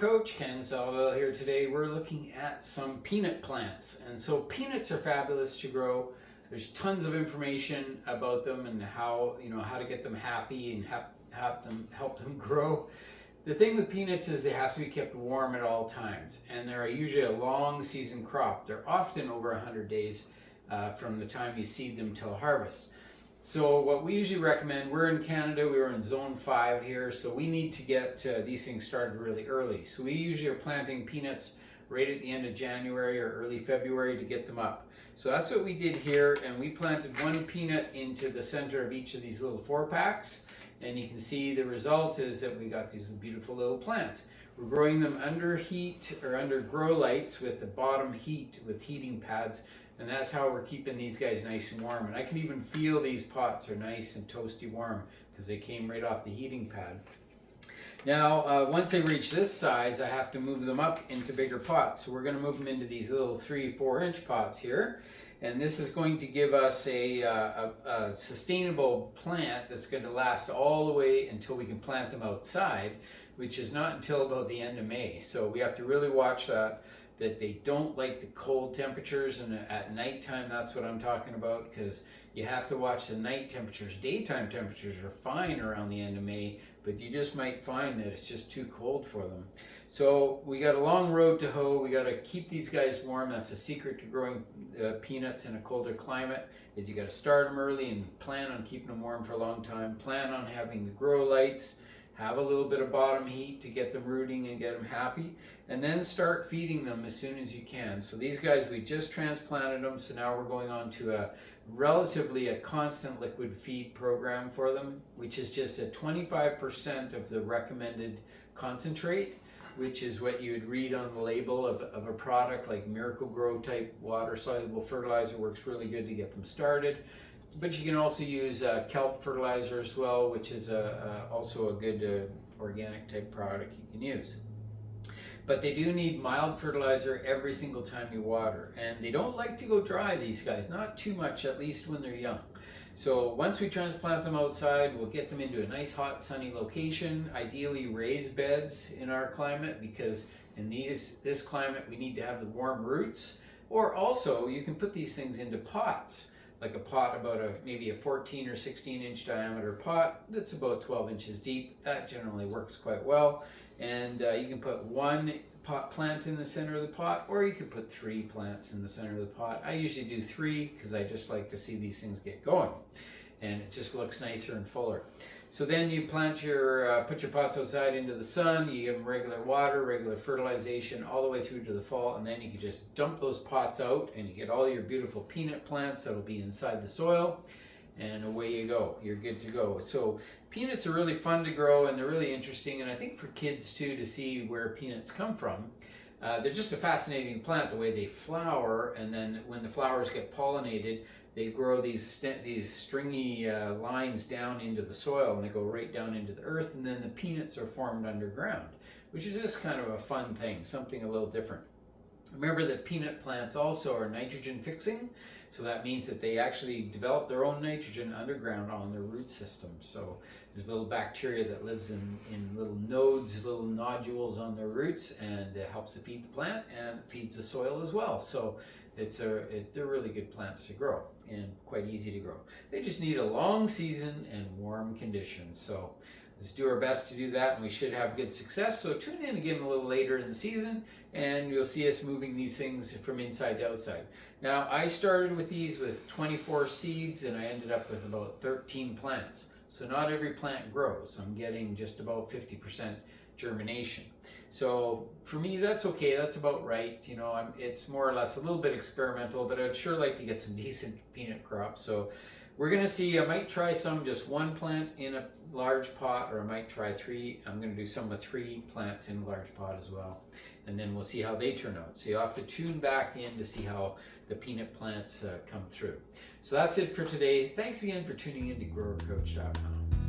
Coach Ken Salvail here today. We're looking at some peanut plants, and so peanuts are fabulous to grow. There's tons of information about them and how to get them happy and help them grow. The thing with peanuts is they have to be kept warm at all times, and they're usually a long season crop. They're often over 100 days from the time you seed them till harvest. So what we usually recommend, we're in Canada, we're in zone 5 here, so we need to get these things started really early. So we usually are planting peanuts right at the end of January or early February to get them up. So that's what we did here, and we planted one peanut into the center of each of these little 4-packs, and you can see the result is that we got these beautiful little plants. We're growing them under heat or under grow lights with the bottom heat with heating pads. And that's how we're keeping these guys nice and warm. And I can even feel these pots are nice and toasty warm because they came right off the heating pad. Now, once they reach this size, I have to move them up into bigger pots. So we're going to move them into these little 3-4 inch pots here. And this is going to give us a sustainable plant that's going to last all the way until we can plant them outside, which is not until about the end of May. So we have to really watch that they don't like the cold temperatures, and at nighttime, that's what I'm talking about, because you have to watch the night temperatures. Daytime temperatures are fine around the end of May, but you just might find that it's just too cold for them. So we got a long road to hoe. We got to keep these guys warm. That's the secret to growing peanuts in a colder climate, is you got to start them early and plan on keeping them warm for a long time. Plan on having the grow lights, have a little bit of bottom heat to get them rooting and get them happy, and then start feeding them as soon as you can. So these guys, we just transplanted them, so now we're going on to a constant liquid feed program for them, which is just a 25% of the recommended concentrate, which is what you would read on the label of a product like Miracle Grow type water soluble fertilizer. Works really good to get them started. But you can also use kelp fertilizer as well, which is also a good organic type product you can use. But they do need mild fertilizer every single time you water. And they don't like to go dry, these guys, not too much, at least when they're young. So once we transplant them outside, we'll get them into a nice hot sunny location, ideally raised beds in our climate, because in this climate we need to have the warm roots. Or also you can put these things into pots, like a pot about maybe a 14 or 16 inch diameter pot that's about 12 inches deep. That generally works quite well. And you can put one plant in the center of the pot, or you could put 3 plants in the center of the pot. I usually do 3 because I just like to see these things get going, and it just looks nicer and fuller. So then you put your pots outside into the sun, you give them regular water, regular fertilization all the way through to the fall, and then you can just dump those pots out and you get all your beautiful peanut plants that'll be inside the soil, and away you go. You're good to go. So peanuts are really fun to grow, and they're really interesting, and I think for kids too, to see where peanuts come from. They're just a fascinating plant, the way they flower, and then when the flowers get pollinated, they grow these stringy lines down into the soil, and they go right down into the earth, and then the peanuts are formed underground, which is just kind of a fun thing, something a little different. Remember that peanut plants also are nitrogen fixing, so that means that they actually develop their own nitrogen underground on their root system. So there's little bacteria that lives in little nodes, little nodules on their roots, and it helps to feed the plant and feeds the soil as well. So they're really good plants to grow and quite easy to grow. They just need a long season and warm conditions. So let's do our best to do that, and we should have good success. So tune in again a little later in the season, and you'll see us moving these things from inside to outside. Now, I started with these with 24 seeds, and I ended up with about 13 plants. So not every plant grows. I'm getting just about 50% germination. So for me, that's okay. That's about right. You know, it's more or less a little bit experimental, but I'd sure like to get some decent peanut crops. So we're going to see. I might try just 1 plant in a large pot, or I might try 3. I'm going to do some with 3 plants in a large pot as well. And then we'll see how they turn out. So you'll have to tune back in to see how the peanut plants come through. So that's it for today. Thanks again for tuning in to growercoach.com.